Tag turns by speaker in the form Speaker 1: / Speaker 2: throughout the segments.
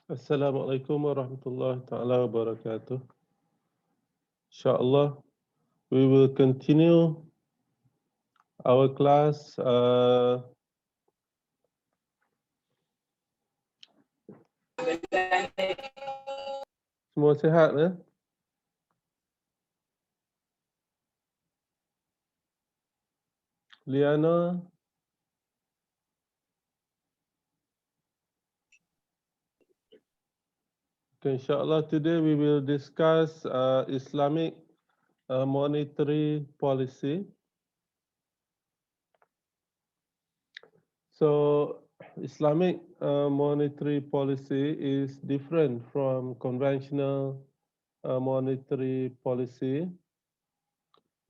Speaker 1: Assalamualaikum warahmatullahi taala wabarakatuh. Inshallah, we will continue our class. Semua sihat, ya? Liana, okay, inshallah, today we will discuss Islamic monetary policy. So, Islamic monetary policy is different from conventional monetary policy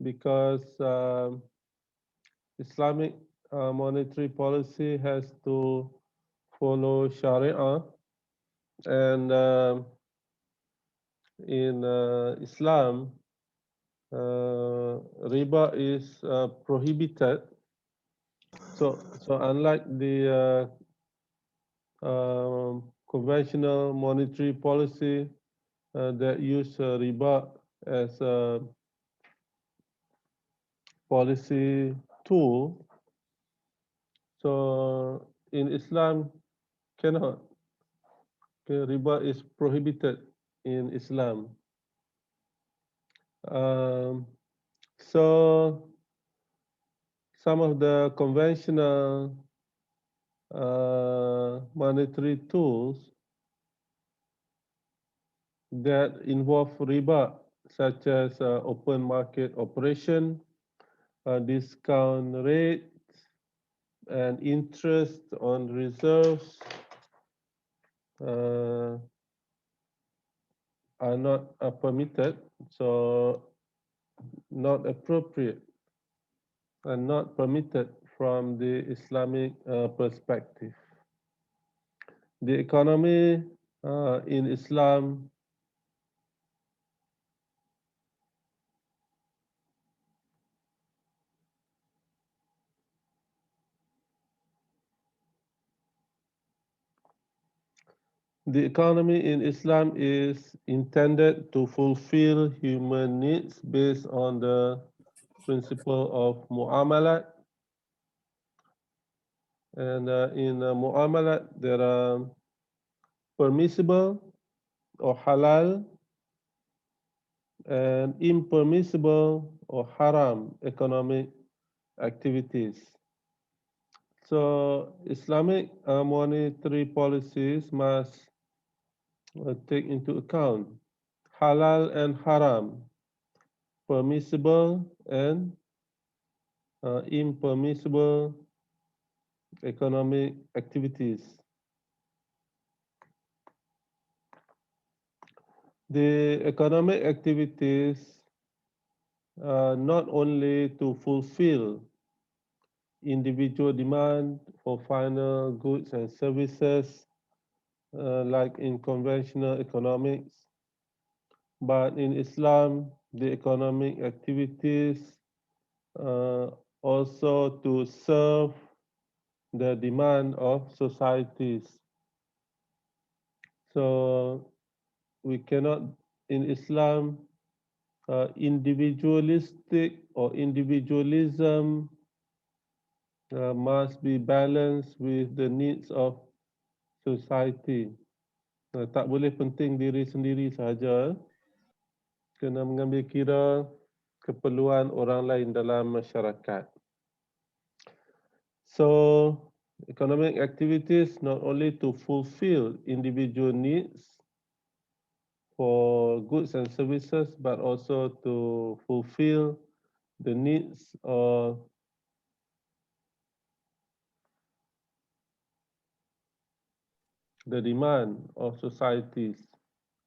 Speaker 1: because Islamic monetary policy has to follow Sharia, and in Islam, riba is prohibited. So unlike the conventional monetary policy that use riba as a policy tool, so in Islam cannot. Okay, riba is prohibited in Islam. Um, so some of the conventional monetary tools that involve riba, such as open market operation, discount rate, and interest on reserves, uh, are not permitted, so not appropriate and not permitted from the Islamic perspective. The economy in Islam The economy in Islam is intended to fulfill human needs based on the principle of mu'amalat. And in mu'amalat, there are permissible or halal and impermissible or haram economic activities. So Islamic monetary policies must take into account halal and haram, permissible and impermissible economic activities. The economic activities not only to fulfill individual demand for final goods and services, like in conventional economics, but in Islam, the economic activities uh, also to serve the demand of societies. So we cannot, in Islam, individualistic or individualism must be balanced with the needs of society. Tak boleh penting diri sendiri sahaja, kena mengambil kira keperluan orang lain dalam masyarakat. So, economic activities not only to fulfill individual needs for goods and services, but also to fulfill the needs of the demand of societies,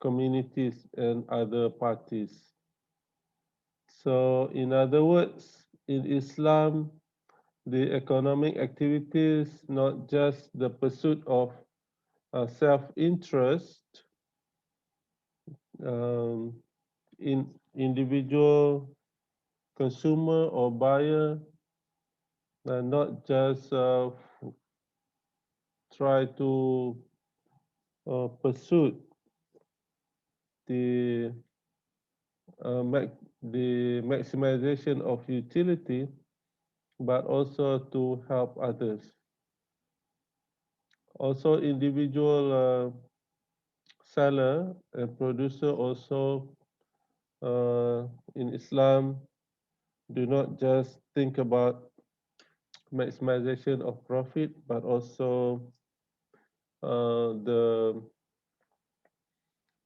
Speaker 1: communities, and other parties. So, in other words, in Islam, the economic activities not just the pursuit of self-interest um, in individual consumer or buyer, not just try to pursuit the the maximization of utility, but also to help others. Also, individual seller and producer also in Islam do not just think about maximization of profit, but also the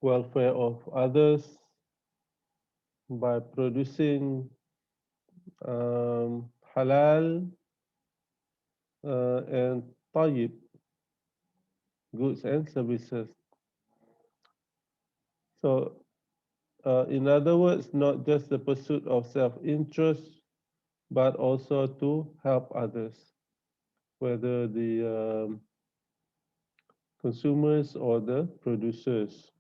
Speaker 1: welfare of others by producing halal and tayyib goods and services. So, in other words, not just the pursuit of self-interest, but also to help others, whether the consumers or the producers.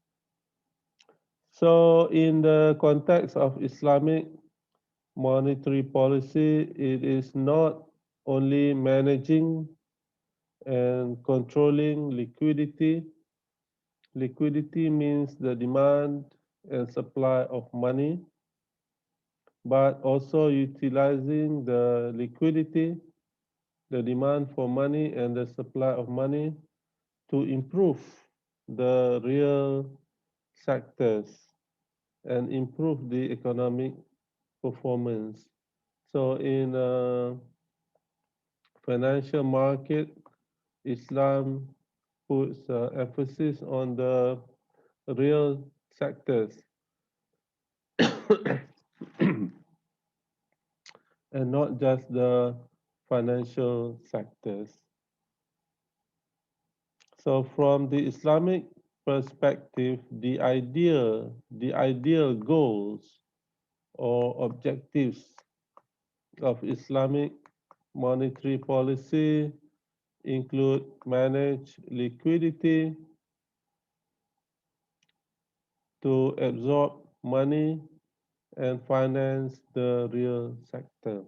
Speaker 1: So, in the context of Islamic monetary policy, it is not only managing and controlling liquidity. Liquidity means the demand and supply of money, but also utilizing the liquidity, the demand for money, and the supply of money to improve the real sectors and improve the economic performance. So, in financial market, Islam puts emphasis on the real sectors and not just the financial sectors. So from the Islamic perspective, the ideal goals or objectives of Islamic monetary policy include manage liquidity to absorb money and finance the real sector.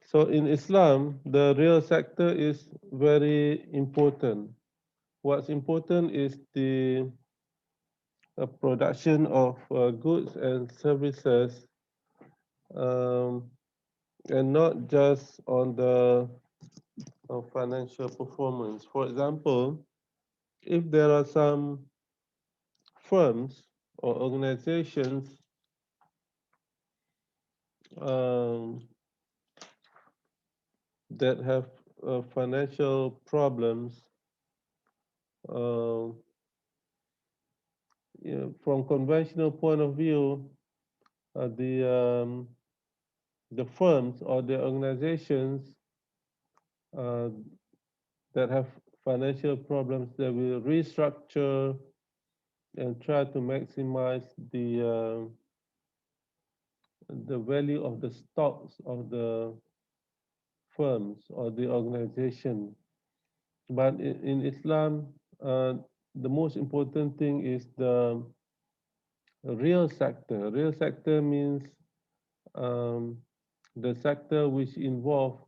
Speaker 1: So in Islam, the real sector is very important. What's important is the production of goods and services, um, and not just on the financial performance. For example, if there are some firms or organizations um, that have financial problems, uh, from conventional point of view, the firms or the organizations uh, that have financial problems, they will restructure and try to maximize the value of the stocks of the firms or the organization. But in Islam, the most important thing is the real sector. Real sector means um, the sector which involve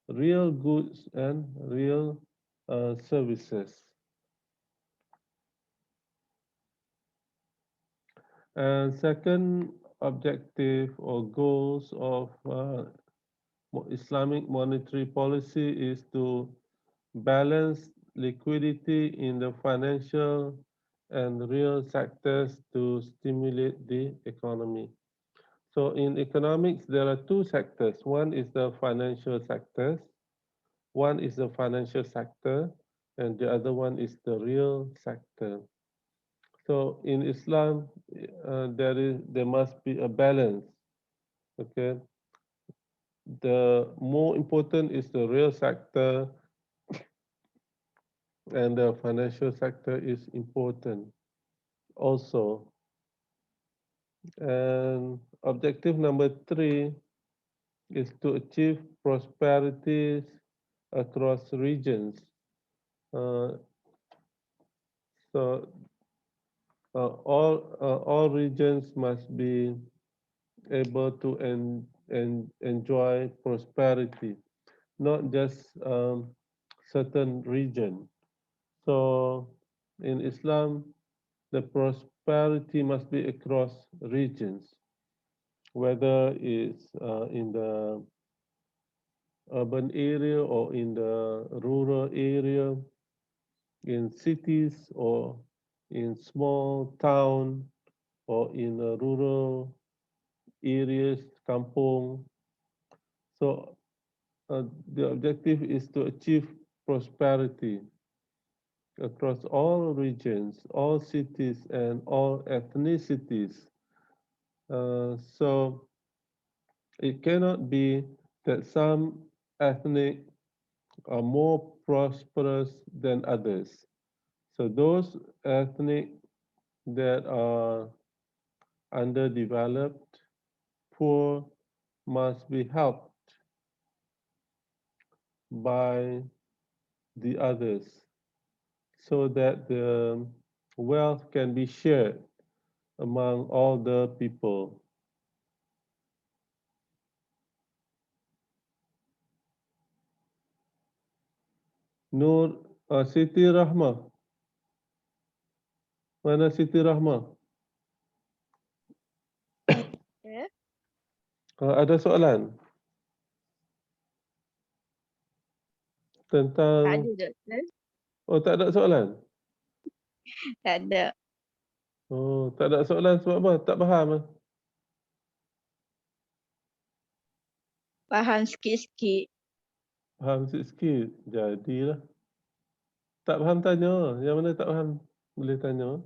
Speaker 1: real goods and real services. And second objective or goals of Islamic monetary policy is to balance liquidity in the financial and real sectors to stimulate the economy. So in economics, there are two sectors. One is the financial sectors, one is the financial sector, and the other one is the real sector. So in Islam, there must be a balance. Okay, the more important is the real sector, and the financial sector is important also. And objective number three is to achieve prosperities across regions. Uh, so all regions must be able to enjoy prosperity, not just certain region. So in Islam, the prosperity must be across regions, whether it's in the urban area or in the rural area, in cities or in small town or in rural areas, kampong. So the objective is to achieve prosperity across all regions, all cities, and all ethnicities. So it cannot be that some ethnic are more prosperous than others. So those ethnic that are underdeveloped, poor, must be helped by the others so that the wealth can be shared among all the people. Nur Siti Rahmah, mana Siti Rahmah?
Speaker 2: Ya,
Speaker 1: Ada soalan
Speaker 2: tak
Speaker 1: tentang,
Speaker 2: ada doktor.
Speaker 1: oh tak ada soalan?
Speaker 2: Tak ada.
Speaker 1: Oh tak ada soalan sebab apa? Tak faham?
Speaker 2: Faham sikit-sikit.
Speaker 1: Faham sikit-sikit, jadilah. Tak faham tanya, yang mana tak faham boleh tanya.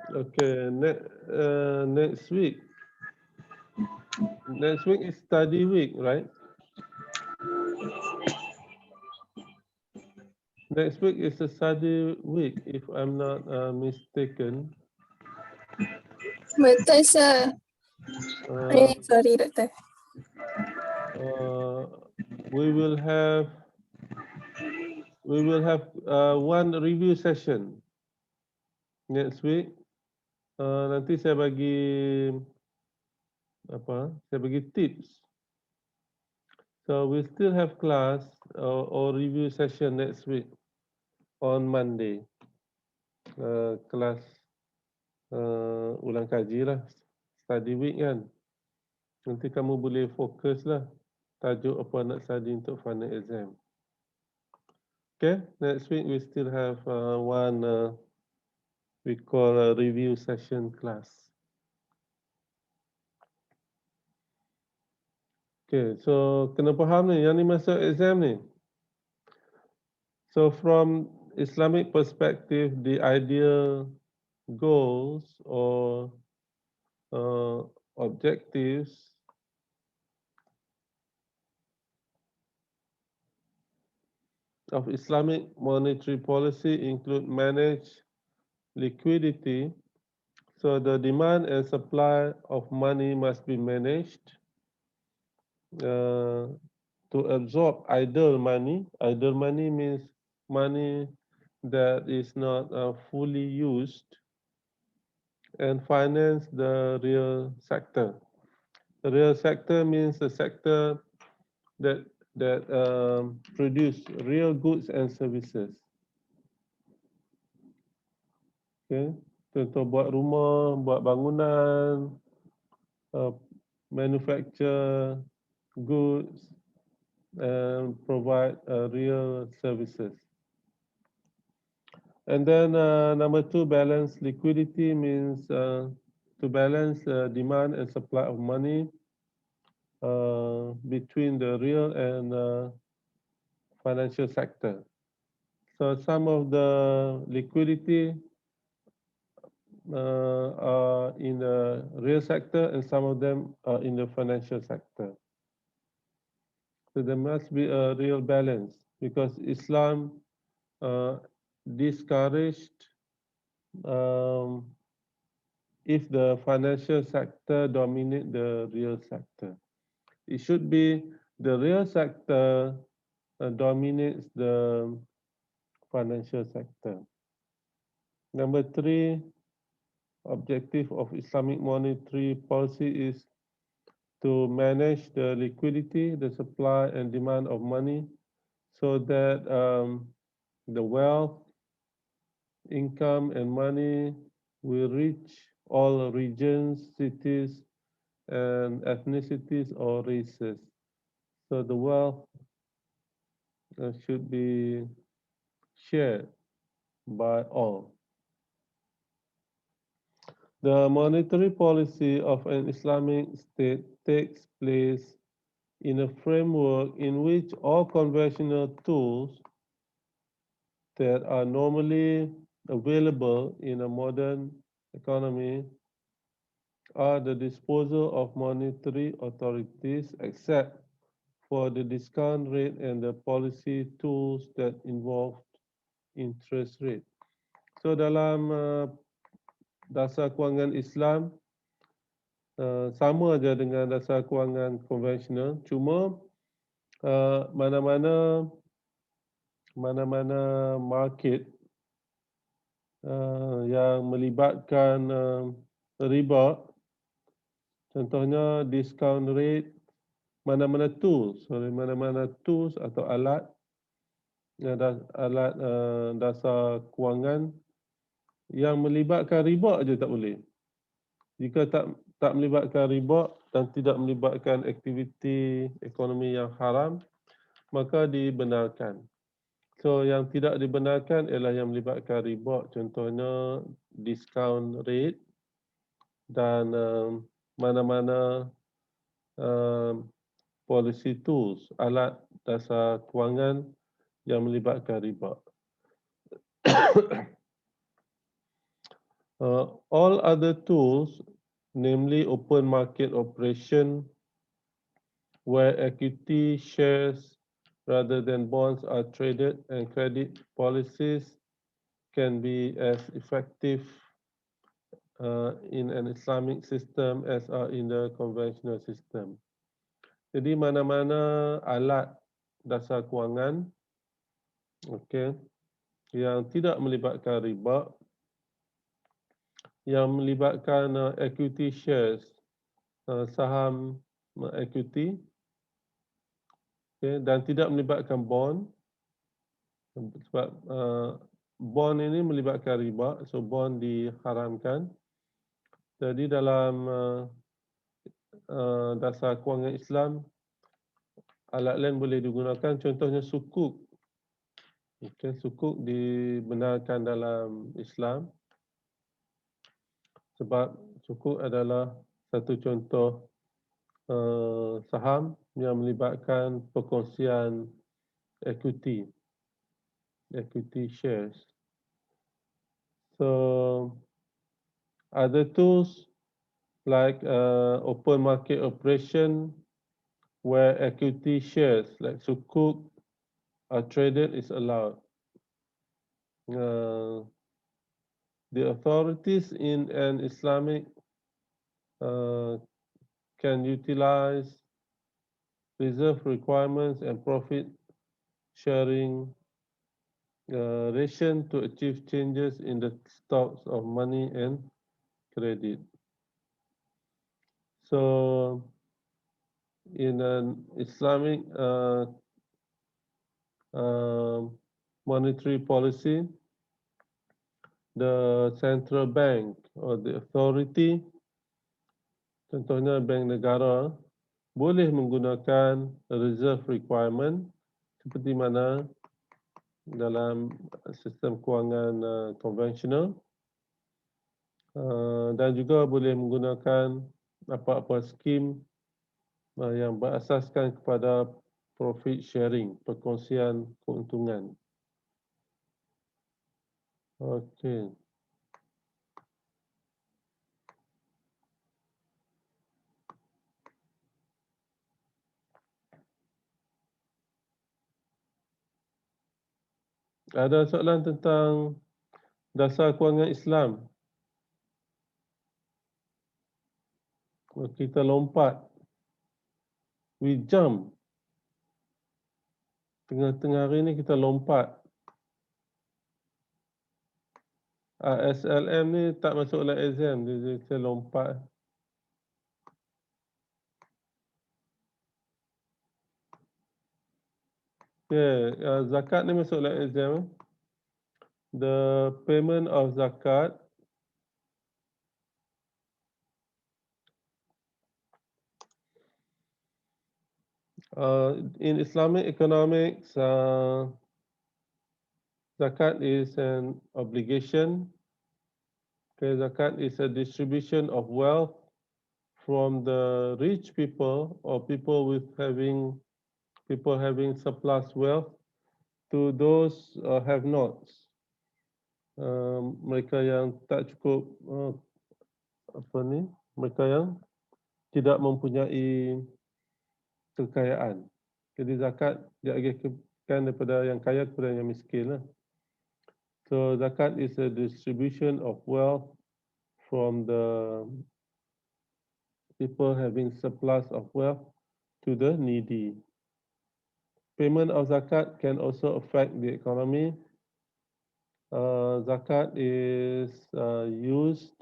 Speaker 1: Okay, next week. Next week is study week, right? Next week is a study week, if I'm not mistaken.
Speaker 3: Betul, sir.
Speaker 1: Uh,
Speaker 3: Sorry, doktor.
Speaker 1: we will have one review session next week. Nanti saya bagi apa? Saya bagi tips. So we still have class or review session next week on Monday. Kelas ulang kaji lah, study week kan. Nanti kamu boleh fokus lah tajuk apa nak study untuk final exam. Okay, next week we still have one we call a review session class. Okay, so kena faham ni, yang ni masuk exam ni. So from Islamic perspective, the ideal goals or objectives of Islamic monetary policy include manage liquidity. So the demand and supply of money must be managed to absorb idle money. Idle money means money that is not fully used, and finance the real sector. The real sector means the sector that produce real goods and services. Okay, contoh buat rumah, buat bangunan, manufacture goods, and provide real services. And then number two, balance liquidity means to balance demand and supply of money between the real and financial sector. So some of the liquidity are in the real sector and some of them are in the financial sector. So there must be a real balance because Islam discouraged if the financial sector dominate the real sector. It should be the real sector dominates the financial sector. Number three, objective of Islamic monetary policy is to manage the liquidity, the supply and demand of money, so that the wealth, income, and money will reach all regions, cities, and ethnicities or races. So the wealth should be shared by all. The monetary policy of an Islamic state takes place in a framework in which all conventional tools that are normally available in a modern economy are the disposal of monetary authorities except for the discount rate and the policy tools that involve interest rate. So dalam dasar kewangan Islam sama aja dengan dasar kewangan konvensional, cuma mana-mana market yang melibatkan riba, contohnya discount rate, mana-mana tools atau alat dasar kewangan yang melibatkan riba aja tak boleh. Jika tak melibatkan riba dan tidak melibatkan aktiviti ekonomi yang haram, maka dibenarkan. So yang tidak dibenarkan ialah yang melibatkan riba, contohnya discount rate dan mana-mana policy tools, alat dasar kewangan yang melibatkan riba. All other tools, namely open market operation, where equity shares rather than bonds are traded, and credit policies can be as effective in an Islamic system as are in the conventional system. Jadi mana-mana alat dasar kewangan, okay, yang tidak melibatkan riba, yang melibatkan equity shares, saham equity, okay, dan tidak melibatkan bond, sebab bond ini melibatkan riba, so bond diharamkan. Jadi dalam dasar kewangan Islam, alat lain boleh digunakan, contohnya sukuk. Okay, sukuk dibenarkan dalam Islam sebab sukuk adalah satu contoh saham yang melibatkan perkongsian equity shares. So other tools like open market operation where equity shares like sukuk are traded is allowed. The authorities in an Islamic can utilize reserve requirements and profit sharing ration to achieve changes in the stocks of money and credit. So in an Islamic monetary policy, the central bank or the authority, contohnya bank negara, boleh menggunakan reserve requirement seperti mana dalam sistem kewangan konvensional, dan juga boleh menggunakan apa-apa skim yang berasaskan kepada profit sharing, perkongsian keuntungan. Okey. Ada soalan tentang dasar kewangan Islam? Kita lompat. We jump. Tengah-tengah hari ni kita lompat. SLM ni tak masuk dalam exam. Dia lompat. Yeah, zakat ni masuk dalam exam. The payment of zakat in Islamic economics, zakat is an obligation. Okay, zakat is a distribution of wealth from the rich people or people having surplus wealth to those have-nots. Mereka yang tak cukup apa ni? Mereka yang tidak mempunyai kekayaan. Jadi zakat diagihkan daripada yang kaya kepada yang miskin lah. So zakat is a distribution of wealth from the people having surplus of wealth to the needy. Payment of zakat can also affect the economy. Zakat is used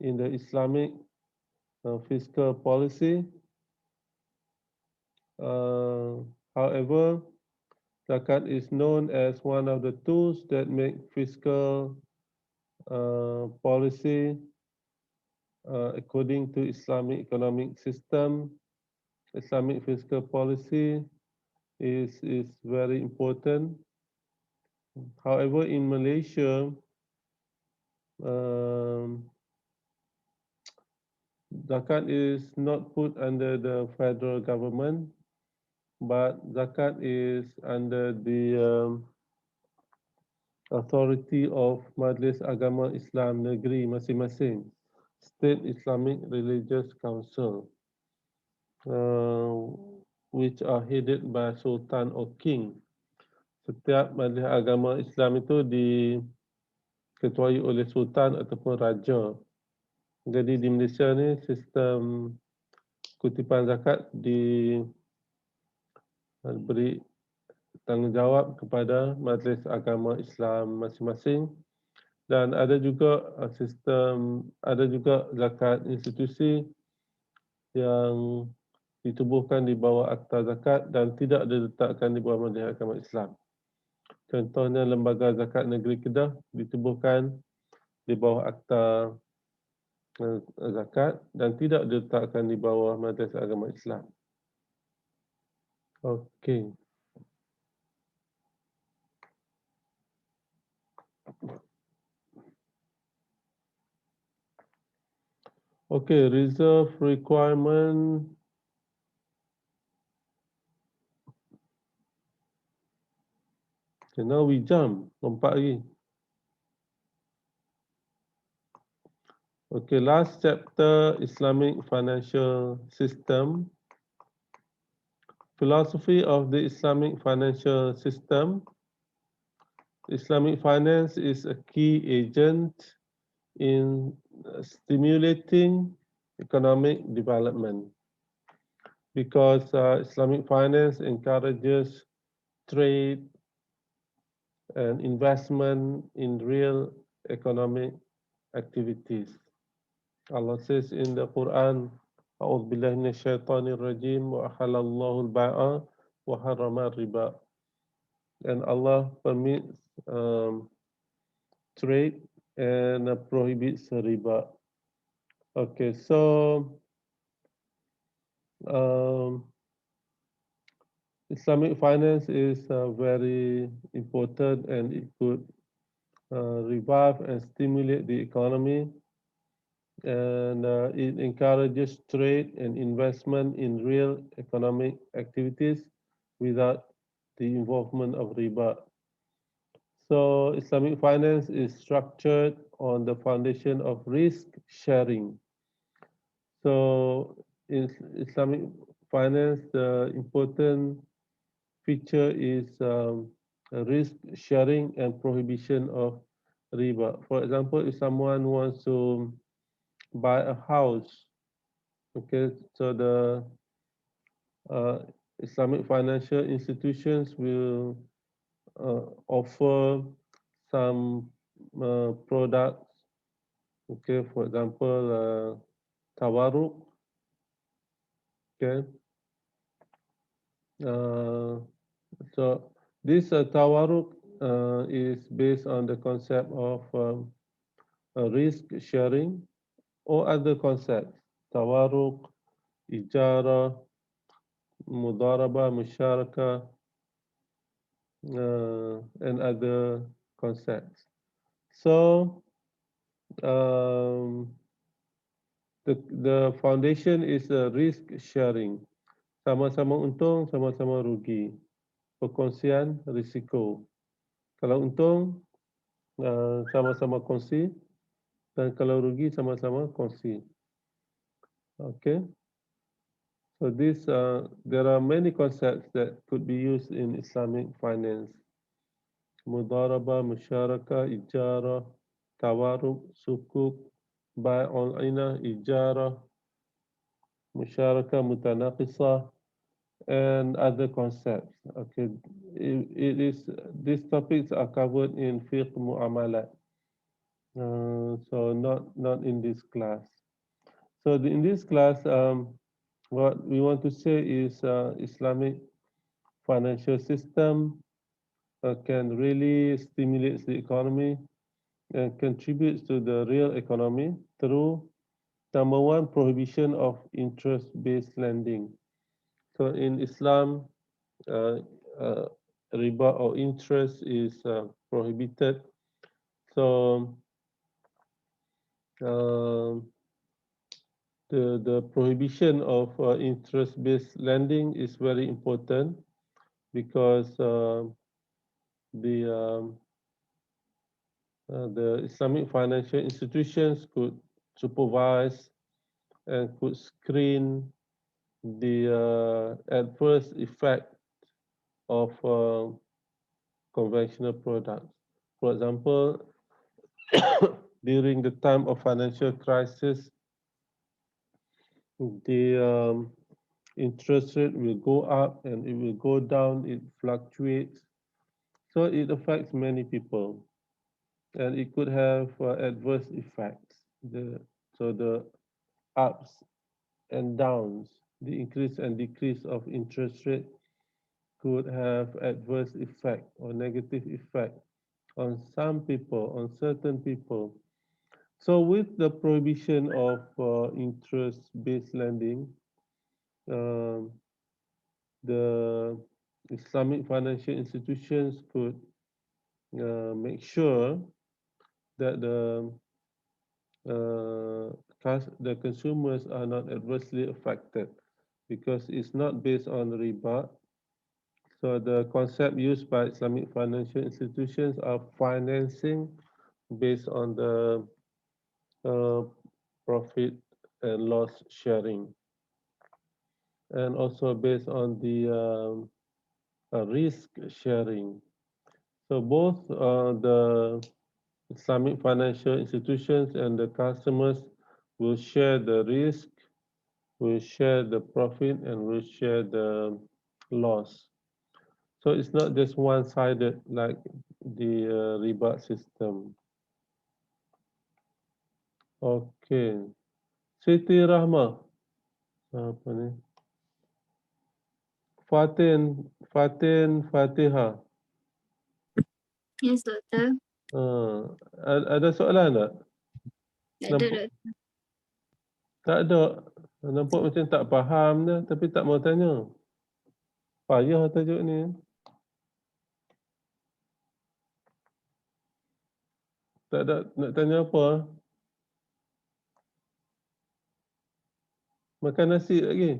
Speaker 1: in the Islamic fiscal policy. However, zakat is known as one of the tools that make fiscal policy according to Islamic economic system. Islamic fiscal policy is very important. However, in Malaysia, zakat is not put under the federal government, but zakat is under the authority of Majlis Agama Islam Negeri masing-masing, State Islamic Religious Council, which are headed by Sultan or King. Setiap Majlis Agama Islam itu diketuai oleh Sultan ataupun Raja. Jadi di Malaysia ni sistem kutipan zakat diberi tanggungjawab kepada Majlis Agama Islam masing-masing, dan ada juga ada juga zakat institusi yang ditubuhkan di bawah Akta Zakat dan tidak diletakkan di bawah Majlis Agama Islam. Contohnya Lembaga Zakat Negeri Kedah ditubuhkan di bawah Akta Zakat dan tidak diletakkan di bawah Majlis Agama Islam. Okey. Okay, reserve requirement. Okay, now we jump. Lompat lagi. Okay, last chapter, Islamic financial system. Philosophy of the Islamic financial system. Islamic finance is a key agent in stimulating economic development because Islamic finance encourages trade and investment in real economic activities. Allah says in the Quran, أعوذ بالله من الشيطان الرجيم وأحل الله البيع وحرم الربا. And Allah permits trade and prohibits riba. Okay, so Islamic finance is very important, and it could revive and stimulate the economy, and it encourages trade and investment in real economic activities without the involvement of riba. So Islamic finance is structured on the foundation of risk sharing. So in Islamic finance, the important feature is risk sharing and prohibition of riba. For example, if someone wants to buy a house, okay, so the Islamic financial institutions will offer some products, okay, for example, tawaruk, okay. So This tawaruk is based on the concept of risk sharing or other concepts. Tawaruk, ijara, mudaraba, musharaka, and other concepts. So um, the foundation is risk sharing. Sama-sama untung, sama-sama rugi. Perkongsian risiko. Kalau untung, sama-sama kongsi. Dan kalau rugi, sama-sama kongsi. Okay. So there are many concepts that could be used in Islamic finance. Mudarabah, musyarakah, ijarah, tawaruk, sukuk, bai'ul inah, ijarah, musyarakah, mutanaqisah, and other concepts. Okay, it is these topics are covered in fiqh mu'amalat. So not in this class. So in this class, what we want to say is Islamic financial system can really stimulate the economy and contributes to the real economy through number one, prohibition of interest-based lending. So in Islam, uh, uh, riba or interest is prohibited. So um, the prohibition of interest-based lending is very important because the um, the Islamic financial institutions could supervise and could screen the adverse effect of conventional products. For example, during the time of financial crisis, the interest rate will go up and it will go down, it fluctuates. So it affects many people and it could have adverse effects. So the ups and downs, the increase and decrease of interest rate could have adverse effect or negative effect on some people, on certain people. So with the prohibition of interest-based lending, um, the Islamic financial institutions could make sure that the consumers are not adversely affected because it's not based on riba. So the concept used by Islamic financial institutions are financing based on the uh, profit and loss sharing, and also based on the risk sharing. So both the Islamic financial institutions and the customers will share the risk, will share the profit, and will share the loss. So it's not just one-sided like the riba system. Okay. Siti Rahma. Apa ni? Fatihah.
Speaker 2: Yes, doktor.
Speaker 1: Ada soalan tak?
Speaker 2: Ada,
Speaker 1: Nampak,
Speaker 2: doktor.
Speaker 1: tak ada. Nampak macam tak faham dah, tapi tak mau tanya. Payah tajuk ni. Tak ada nak tanya apa. Makan nasi lagi.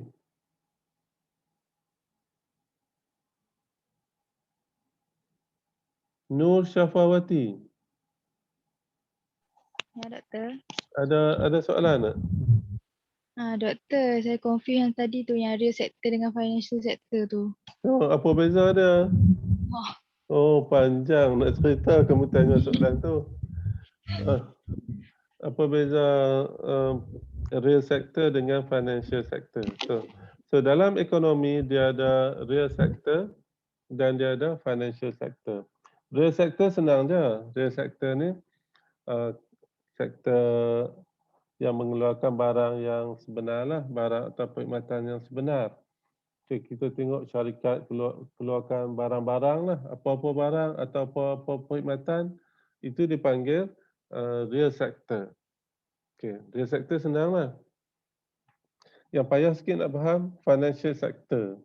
Speaker 1: Nur Syafawati.
Speaker 2: Ya, doktor.
Speaker 1: Ada soalan tak?
Speaker 2: Doktor, saya confuse yang tadi tu, yang real sector dengan financial sector tu.
Speaker 1: Oh, apa beza dia?
Speaker 2: Wah,
Speaker 1: Oh, panjang nak cerita kamu tanya soalan tu. Apa beza real sector dengan financial sector? So dalam ekonomi dia ada real sector dan dia ada financial sector. Real sector senang je. Real sector ni uh, sektor yang mengeluarkan barang yang sebenar lah, barang atau perkhidmatan yang sebenar. Okay, kita tengok syarikat keluarkan barang-barang lah, apa-apa barang atau apa-apa perkhidmatan, itu dipanggil real sector. Okay, real sector senang lah. Yang payah sikit nak faham financial sector.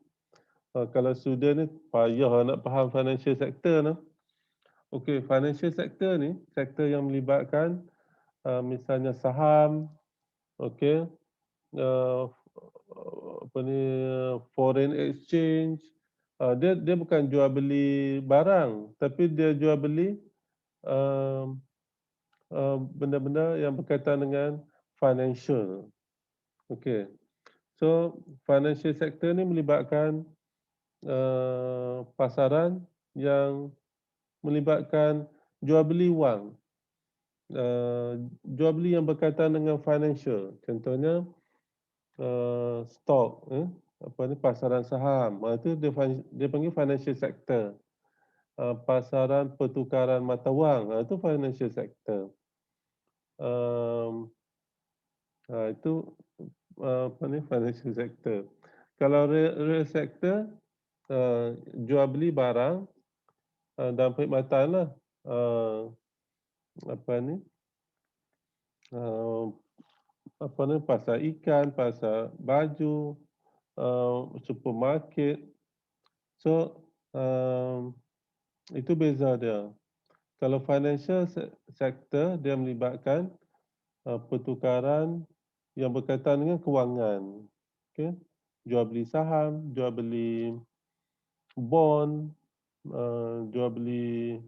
Speaker 1: Kalau student ni payah nak faham financial sector ni. Okey, financial sector ni sektor yang melibatkan misalnya saham, okey, uh, apa ni, foreign exchange. Dia bukan jual beli barang, tapi dia jual beli um, benda-benda yang berkaitan dengan financial. Okey. So financial sector ni melibatkan pasaran yang melibatkan jual beli wang, jual beli yang berkaitan dengan financial. Contohnya stok, apa ni, pasaran saham. Itu dia panggil financial sector. Pasaran pertukaran mata wang, itu financial sector. Itu apa ni, financial sector. Kalau real sector, jual beli barang dan perkhidmatan lah. Apa ni, apa ni, pasar ikan, pasar baju, supermarket. So itu beza dia. Kalau financial sector, dia melibatkan pertukaran yang berkaitan dengan kewangan. Okay? Jual beli saham, jual beli bond, jual beli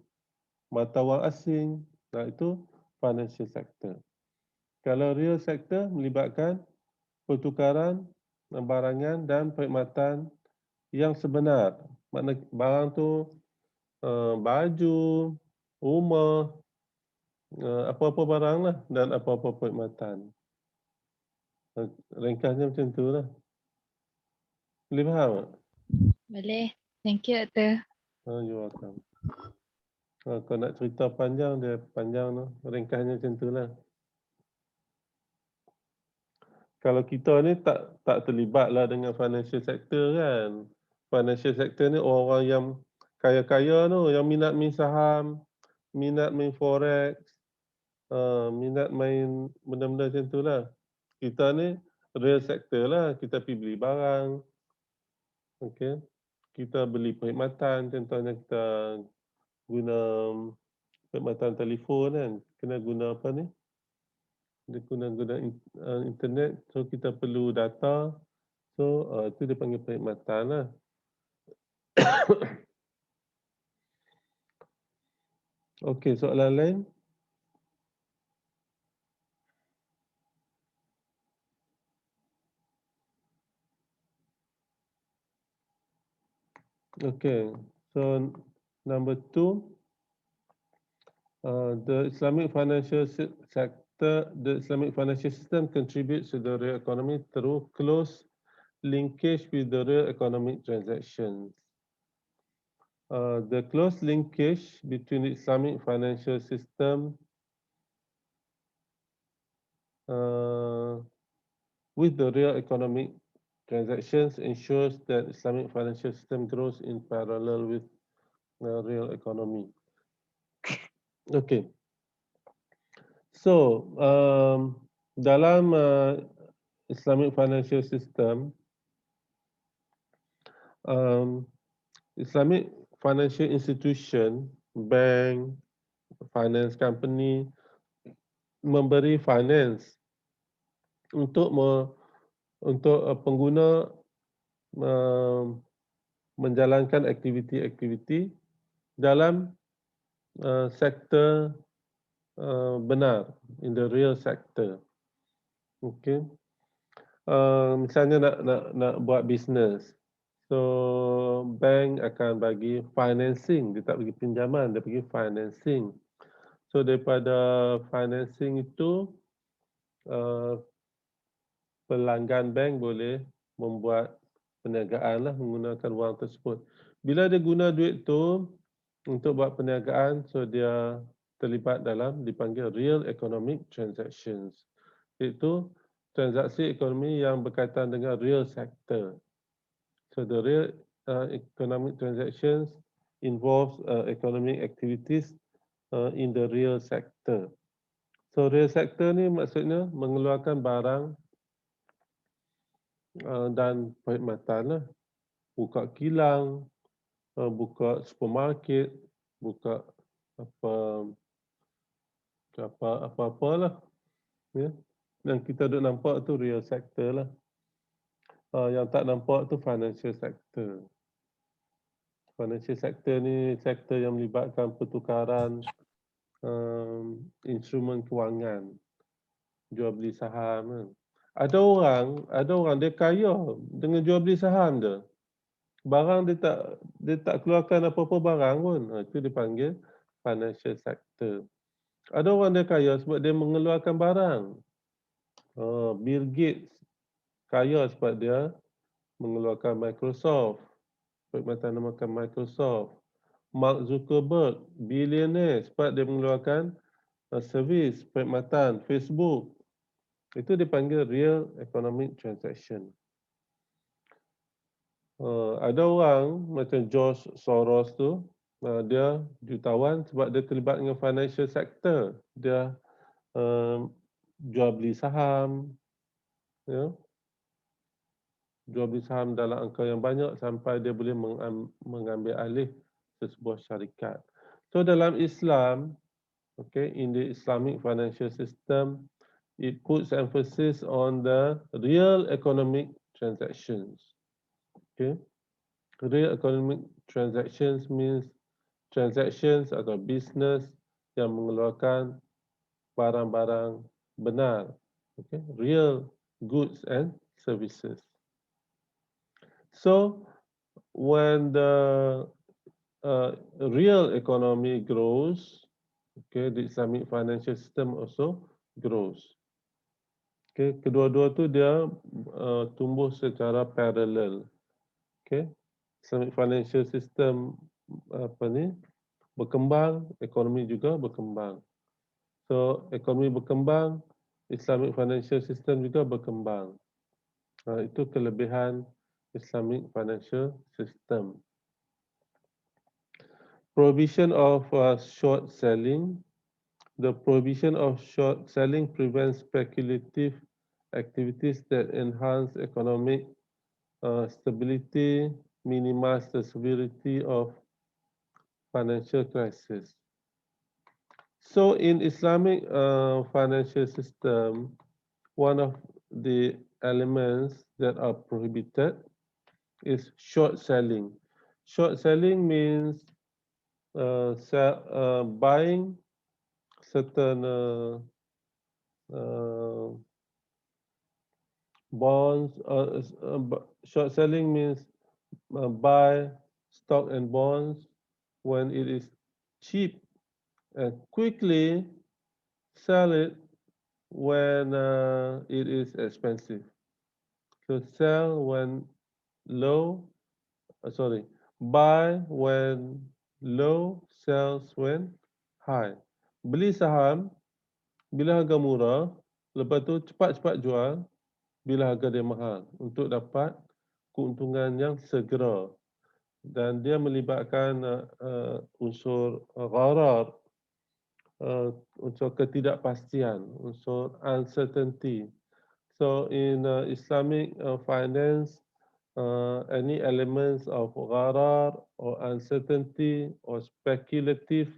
Speaker 1: mata wang asing. Nah, itu financial sector. Kalau real sector melibatkan pertukaran barangan dan perkhidmatan yang sebenar. Makna barang tu baju, rumah, apa-apa barang lah dan apa-apa perkhidmatan. Ringkasnya macam tu lah. Boleh faham tak?
Speaker 2: Boleh. Thank you, Doktor.
Speaker 1: You're welcome. Kalau nak cerita panjang, dia panjang tu. Ringkasnya macam tu lah. Kalau kita ni tak terlibat lah dengan financial sector kan. Financial sector ni orang-orang yang kaya-kaya tu, yang minat main saham, minat main forex, minat main benda-benda macam tu lah. Kita ni real sector lah, kita pergi beli barang. Okay. Kita beli perkhidmatan, contohnya kita guna perkhidmatan telefon kan, kena guna apa ni? Dia guna internet, so kita perlu data, so itu dia panggil perkhidmatan lah. Okey, soalan lain? Okay, so number 2, the Islamic financial sector, the Islamic financial system contributes to the real economy through close linkage with the real economic transactions. The close linkage between the Islamic financial system with the real economic transactions ensures that Islamic financial system grows in parallel with the real economy. Okay. So, dalam Islamic financial system, Islamic financial institution, bank, finance company memberi finance untuk pengguna menjalankan aktiviti-aktiviti dalam sektor benar, in the real sector. Okay. Misalnya nak buat bisnes, so bank akan bagi financing, dia tak bagi pinjaman, dia bagi financing. So daripada financing itu, pelanggan bank boleh membuat perniagaan lah menggunakan wang tersebut. Bila dia guna duit tu untuk buat perniagaan, so dia terlibat dalam dipanggil real economic transactions. Iaitu transaksi ekonomi yang berkaitan dengan real sector. So the real economic transactions involves economic activities in the real sector. So real sector ni maksudnya mengeluarkan barang dan perkhidmatan lah. Buka kilang, buka supermarket, buka apa apa-apalah, ya. Dan kita duk nampak tu real sector lah. Yang tak nampak tu financial sector. Financial sector ni sektor yang melibatkan pertukaran instrumen kewangan, jual beli saham kan. Ada orang dia kaya dengan jual beli saham dia. Barang dia tak keluarkan apa-apa barang pun. Itu dipanggil financial sector. Ada orang dia kaya sebab dia mengeluarkan barang. Bill Gates kaya sebab dia mengeluarkan Microsoft. Perkhidmatan namakan Microsoft. Mark Zuckerberg, billionaire sebab dia mengeluarkan servis perkhidmatan Facebook. Itu dipanggil real economic transaction. Ada orang macam George Soros tu, dia jutawan sebab dia terlibat dengan financial sector. Dia jual beli saham, ya, jual beli saham dalam angka yang banyak sampai dia boleh mengambil alih sesebuah syarikat. So dalam Islam, okay, in the Islamic financial system, it puts emphasis on the real economic transactions. Okay, real economic transactions means transactions atau business yang mengeluarkan barang-barang benar, okay, real goods and services. So when the real economy grows, okay, the Islamic financial system also grows. Okay, kedua-dua tu dia tumbuh secara paralel. Okay, Islamic financial system berkembang, ekonomi juga berkembang. So ekonomi berkembang, Islamic financial system juga berkembang. Itu kelebihan Islamic financial system. Prohibition of short selling. The prohibition of short selling prevents speculative activities that enhance economic stability, minimize the severity of financial crisis. So in Islamic financial system, one of the elements that are prohibited is short selling. Short selling means buying certain bonds. Short selling means buy stock and bonds when it is cheap and quickly sell it when it is expensive. So sell when low, buy when low, sells when high. Beli saham bila harga murah, lepas tu cepat-cepat jual bila harga dia mahal untuk dapat keuntungan yang segera. Dan dia melibatkan unsur gharar, unsur ketidakpastian, unsur uncertainty. So in Islamic finance, any elements of gharar or uncertainty or speculative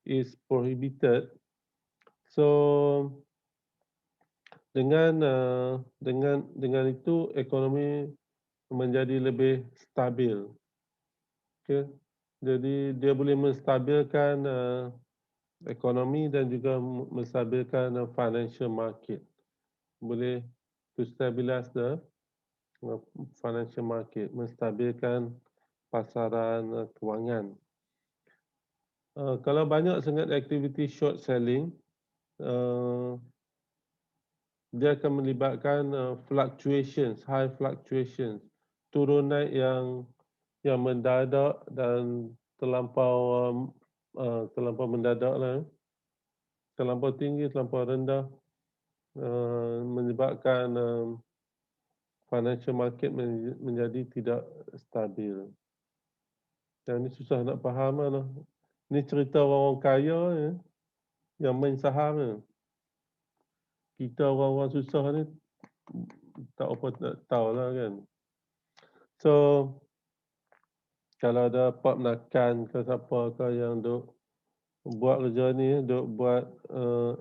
Speaker 1: is prohibited. So dengan itu ekonomi menjadi lebih stabil. Okay. Jadi dia boleh menstabilkan ekonomi dan juga menstabilkan financial market. Boleh to stabilize the financial market, menstabilkan pasaran kewangan. Kalau banyak sangat aktiviti short selling, dia akan melibatkan fluctuations, high fluctuations, turun naik yang mendadak dan terlampau mendadak lah, terlampau tinggi, terlampau rendah, menyebabkan financial market menjadi tidak stabil. Yang ni susah nak faham lah. Ni cerita orang-orang kaya ya, yang main saham ya. Kita orang-orang susah ni tak apa nak tahu lah kan. So, kalau ada pak menakan ke siapa ke yang duk buat kerja ni, duk buat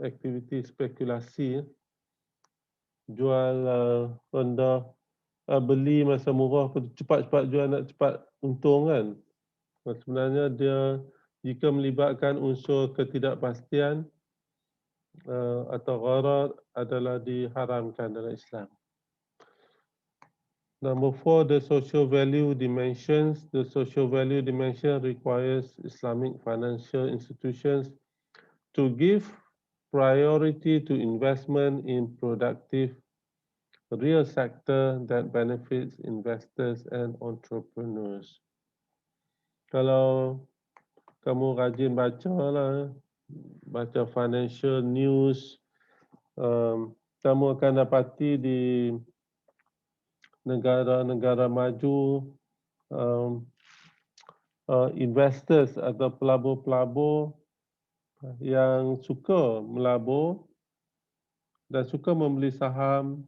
Speaker 1: aktiviti spekulasi, jual rendah, beli masa murah, cepat-cepat jual nak cepat untung kan. Sebenarnya dia jika melibatkan unsur ketidakpastian atau gharar adalah diharamkan dalam Islam. Number 4, the social value dimensions. The social value dimension requires Islamic financial institutions to give priority to investment in productive real sector that benefits investors and entrepreneurs. Kalau kamu rajin baca lah, baca financial news, kamu akan dapati di negara-negara maju, investors atau pelabur-pelabur yang suka melabur dan suka membeli saham,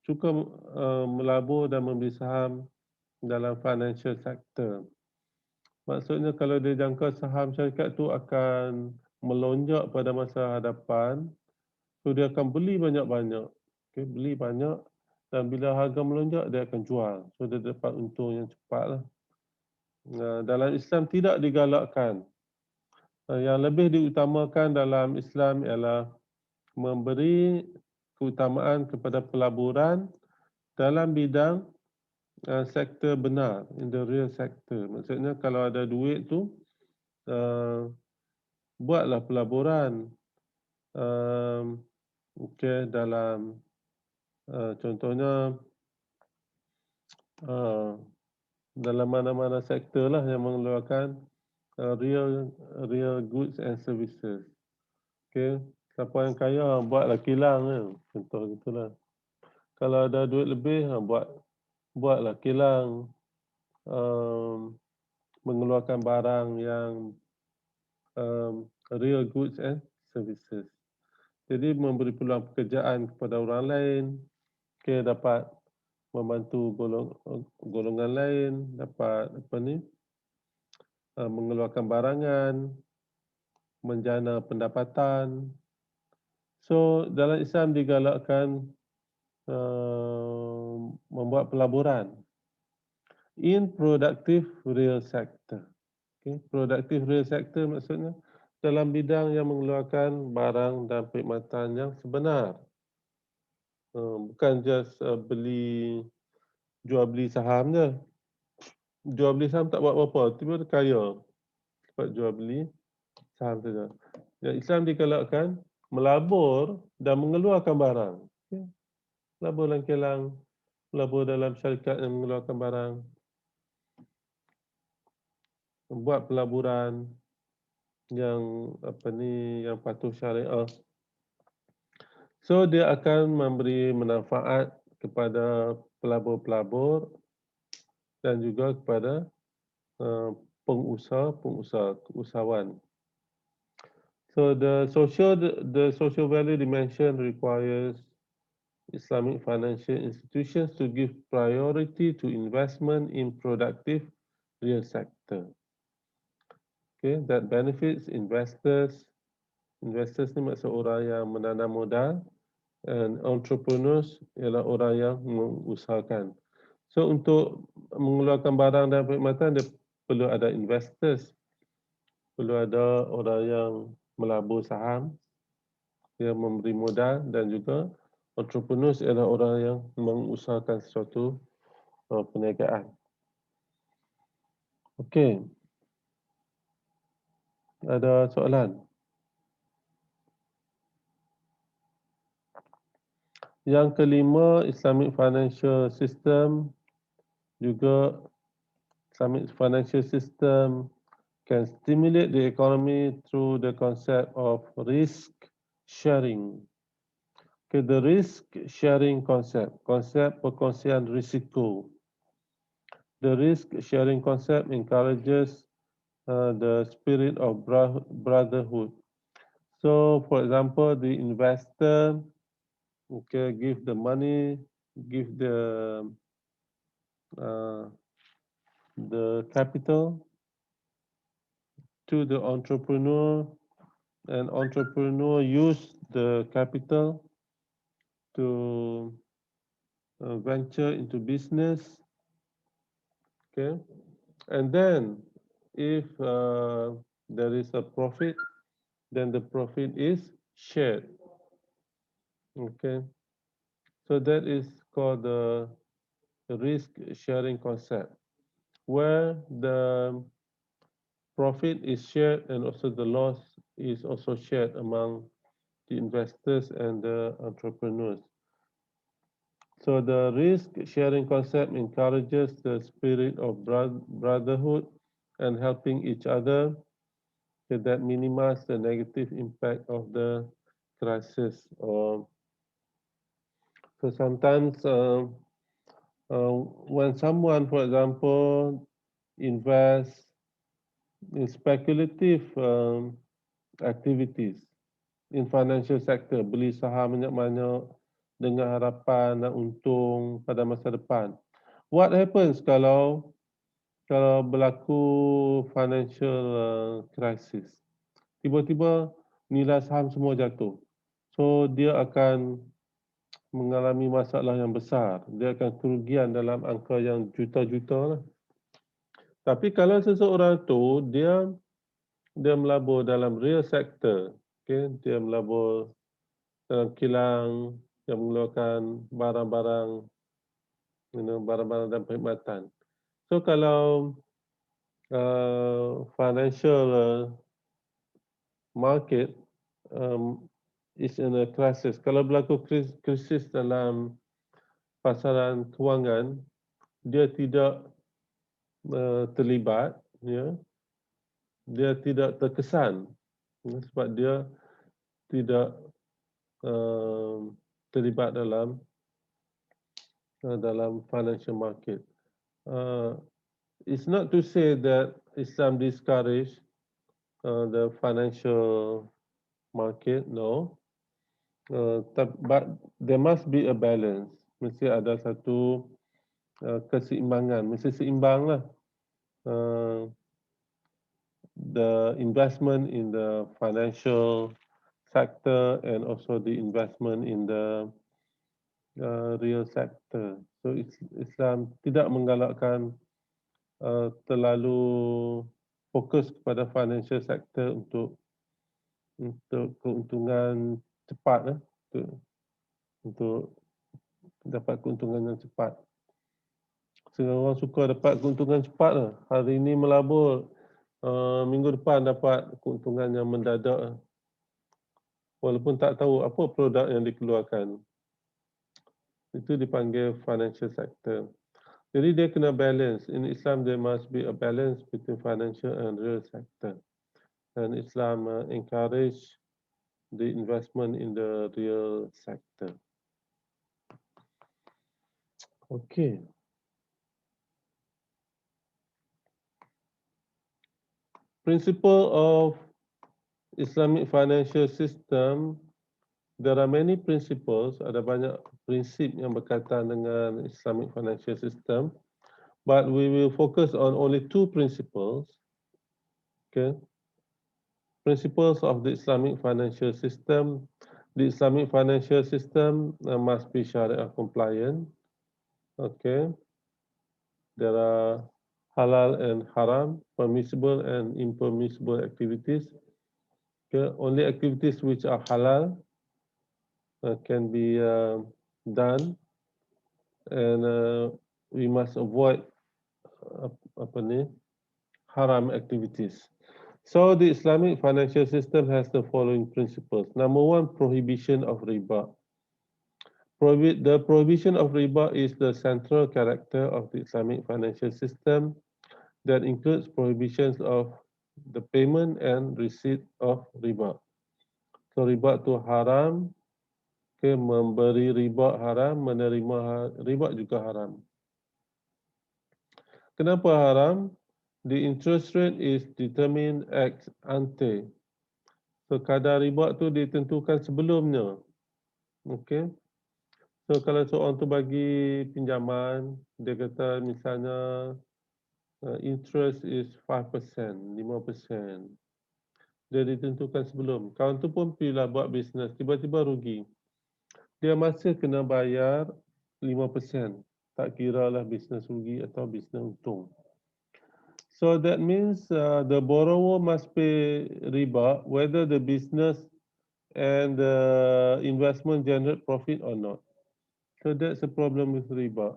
Speaker 1: suka melabur dan membeli saham dalam financial sector. Maksudnya kalau dia jangka saham syarikat tu akan melonjak pada masa hadapan, so dia akan beli banyak-banyak. Okay, beli banyak dan bila harga melonjak dia akan jual. So dia dapat untung yang cepat lah. Dalam Islam tidak digalakkan. Yang lebih diutamakan dalam Islam ialah memberi keutamaan kepada pelaburan dalam bidang sektor benar, in the real sector. Maksudnya kalau ada duit tu, buatlah pelaburan. Okay, dalam contohnya dalam mana-mana sektor lah yang mengeluarkan real goods and services. Okay, siapa yang kaya buatlah kilang kan, contoh gitulah. Kalau ada duit lebih, buatlah kilang, mengeluarkan barang yang real goods and services. Jadi memberi peluang pekerjaan kepada orang lain, okay, dapat membantu golongan lain, dapat mengeluarkan barangan, menjana pendapatan. So dalam Islam digalakkan membuat pelaburan in productive real sector. Okay. Productive real sector maksudnya dalam bidang yang mengeluarkan barang dan perkhidmatan yang sebenar. Bukan just jual beli saham je. Jual beli saham tak buat apa-apa, tiba-tiba kaya. Sebab jual beli saham saja. Yang Islam digalakkan melabur dan mengeluarkan barang. Okay. Melabur dalam kilang, melabur dalam syarikat yang mengeluarkan barang. Membuat pelaburan yang yang patuh syariah. So dia akan memberi manfaat kepada pelabur-pelabur dan juga kepada usahawan. So the social value dimension requires Islamic financial institutions to give priority to investment in productive real sector. Okay, that benefits investors. Investors ni maksud orang yang menanam modal, and entrepreneurs ialah orang yang mengusahakan. So untuk mengeluarkan barang dan perkhidmatan, dia perlu ada investors, perlu ada orang yang melabur saham, yang memberi modal, dan juga entrepreneurs ialah orang yang mengusahakan sesuatu perniagaan. Okey. Ada soalan? Yang kelima, Islamic financial system juga Islamic financial system can stimulate the economy through the concept of risk sharing. Okay, the risk sharing concept, konsep perkongsian risiko. The risk sharing concept encourages the spirit of brotherhood. So, for example, the investor, okay, give the money, give uh, the capital to the entrepreneur, and entrepreneur use the capital to venture into business, okay, and then if there is a profit, then the profit is shared, okay. So that is called the risk sharing concept, where the profit is shared and also the loss is also shared among the investors and the entrepreneurs. So the risk sharing concept encourages the spirit of brotherhood and helping each other, so that minimize the negative impact of the crisis. Or so sometimes when someone, for example, invests in speculative activities in financial sector, beli saham banyak-banyak dengan harapan nak untung pada masa depan. What happens kalau berlaku financial crisis? Tiba-tiba nilai saham semua jatuh. So dia akan mengalami masalah yang besar. Dia akan kerugian dalam angka yang juta-juta lah. Tapi kalau seseorang tu dia melabur dalam real sector, okay? Dia melabur dalam kilang yang mengeluarkan barang-barang, barang-barang dan perkhidmatan. So kalau financial market is in a crisis, kalau berlaku krisis dalam pasaran kewangan, dia tidak terlibat, ya, dia tidak terkesan, sebab dia tidak terlibat dalam financial market. It's not to say that Islam discourage the financial market, no. But there must be a balance. Mesti ada satu keseimbangan, mesti seimbang lah. The investment in the financial sector and also the investment in the real sector. So Islam tidak menggalakkan terlalu fokus kepada financial sector untuk keuntungan cepat, untuk dapat keuntungan yang cepat. Semua orang suka dapat keuntungan cepat lah. Hari ini melabur, minggu depan dapat keuntungan yang mendadak. Walaupun tak tahu apa produk yang dikeluarkan. Itu dipanggil financial sector. Jadi dia kena balance. In Islam, there must be a balance between financial and real sector. And Islam encourage the investment in the real sector. Okay. Principle of Islamic financial system. There are many principles. Ada banyak prinsip yang berkaitan dengan Islamic financial system. But we will focus on only two principles. Okay. Principles of the Islamic financial system. The Islamic financial system must be Sharia compliant. Okay. There are halal and haram, permissible and impermissible activities. Okay. Only activities which are halal can be done, and we must avoid haram activities. So the Islamic financial system has the following principles. Number one, prohibition of riba. The prohibition of riba is the central character of the Islamic financial system that includes prohibitions of the payment and receipt of riba. So riba itu haram, Okay, memberi riba haram, menerima riba juga haram. Kenapa haram? The interest rate is determined ex ante. So kadar riba tu ditentukan sebelumnya. Okay. So kalau seorang tu bagi pinjaman, dia kata misalnya interest is 5%, 5%. Dia ditentukan sebelum. Kawan tu pun pilih buat bisnes, tiba-tiba rugi. Dia masih kena bayar 5%. Tak kira lah bisnes rugi atau bisnes untung. So that means the borrower must pay riba whether the business and the investment generate profit or not. So that's the problem with riba.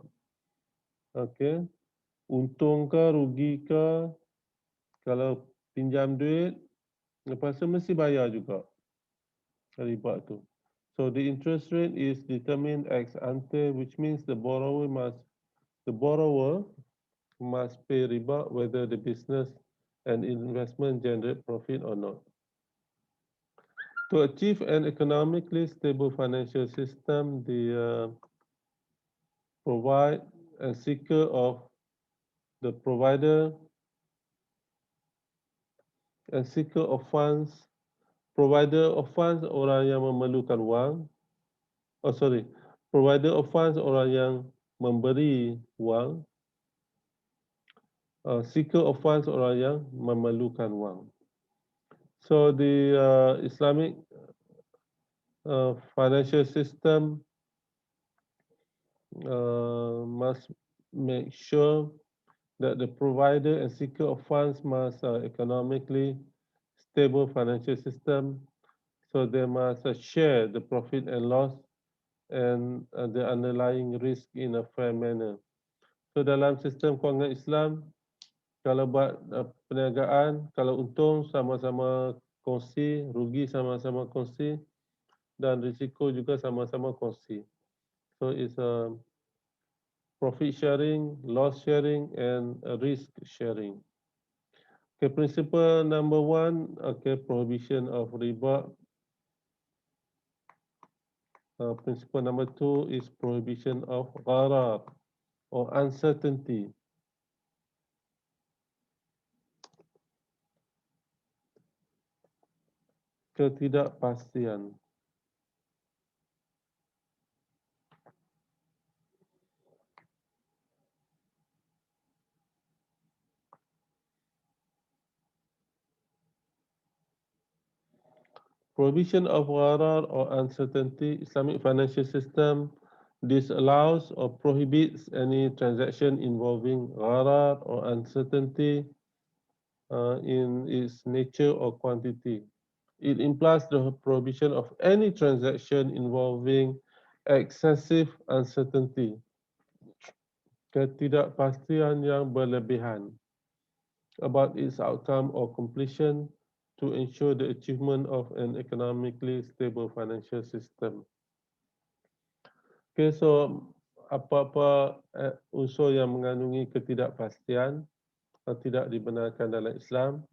Speaker 1: Okay. Untung ke, rugi ke, kalau pinjam duit, lepas tu mesti bayar juga riba tu. So the interest rate is determined ex ante, which means the borrower must pay riba whether the business and investment generate profit or not. To achieve an economically stable financial system, the provide and seeker of the provider and seeker of funds, provider of funds orang yang memerlukan wang, provider of funds orang yang memberi wang, seeker of funds orang yang memerlukan wang. So the Islamic financial system must make sure that the provider and seeker of funds must economically stable financial system, so they must share the profit and loss and the underlying risk in a fair manner. So dalam sistem kewangan Islam, kalau buat perniagaan, kalau untung sama-sama kongsi, rugi sama-sama kongsi, dan risiko juga sama-sama kongsi. So it's a profit sharing, loss sharing, and risk sharing. Okay, principle number one, okay, prohibition of riba. Principle number two is prohibition of gharar or uncertainty. Ketidakpastian. Prohibition of gharar or uncertainty. Islamic financial system disallows or prohibits any transaction involving gharar or uncertainty in its nature or quantity. It implies the prohibition of any transaction involving excessive uncertainty, ketidakpastian yang berlebihan, about its outcome or completion to ensure the achievement of an economically stable financial system. Okay, so apa-apa unsur yang mengandungi ketidakpastian tidak dibenarkan dalam Islam.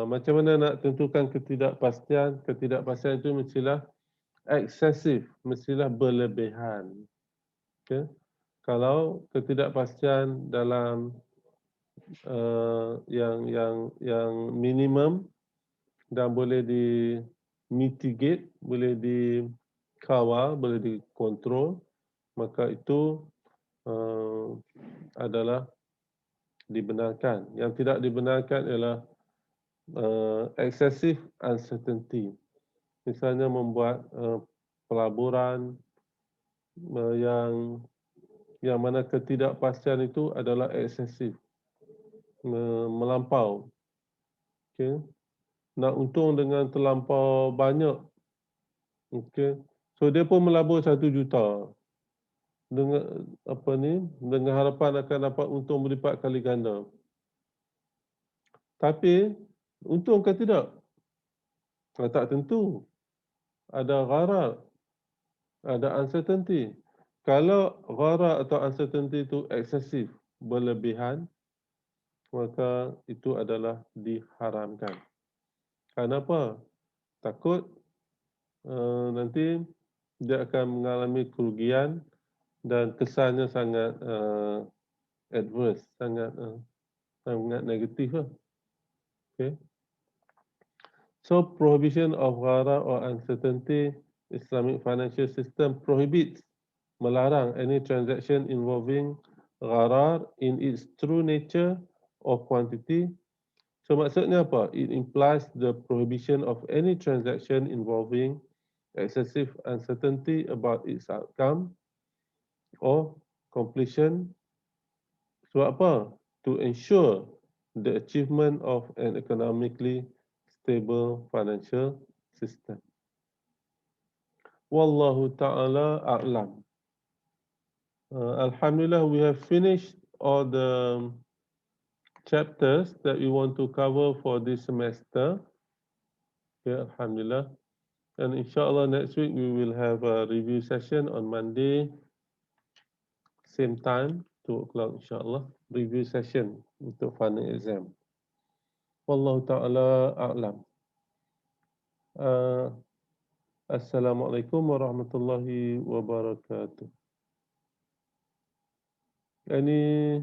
Speaker 1: Macam mana nak tentukan ketidakpastian? Ketidakpastian itu mestilah eksesif, mestilah berlebihan. Okay. Kalau ketidakpastian dalam yang minimum dan boleh di mitigate, boleh dikawal, boleh dikontrol, maka itu adalah dibenarkan. Yang tidak dibenarkan ialah excessive uncertainty. Misalnya membuat pelaburan yang mana ketidakpastian itu adalah eksesif, melampau. Okay. Nak untung dengan terlampau banyak. Okay. So dia pun melabur 1 juta. Dengan harapan akan dapat untung berlipat kali ganda. Tapi untung ke tidak? Tak tentu. Ada gharar, ada uncertainty. Kalau gharar atau uncertainty itu eksesif, berlebihan, maka itu adalah diharamkan. Kenapa? Takut nanti dia akan mengalami kerugian dan kesannya sangat adverse, sangat negatif lah. Okay. So prohibition of gharar or uncertainty, Islamic financial system prohibits, melarang any transaction involving gharar in its true nature or quantity. So maksudnya apa? It implies the prohibition of any transaction involving excessive uncertainty about its outcome or completion. Sebab apa? To ensure the achievement of an economically stable financial system. Wallahu ta'ala a'lam. Alhamdulillah, we have finished all the chapters that we want to cover for this semester. Okay, Alhamdulillah. And inshallah next week we will have a review session on Monday, same time, 2 o'clock inshallah. Review session untuk final exam. Wallahu ta'ala a'lam. Assalamualaikum warahmatullahi wabarakatuh. Any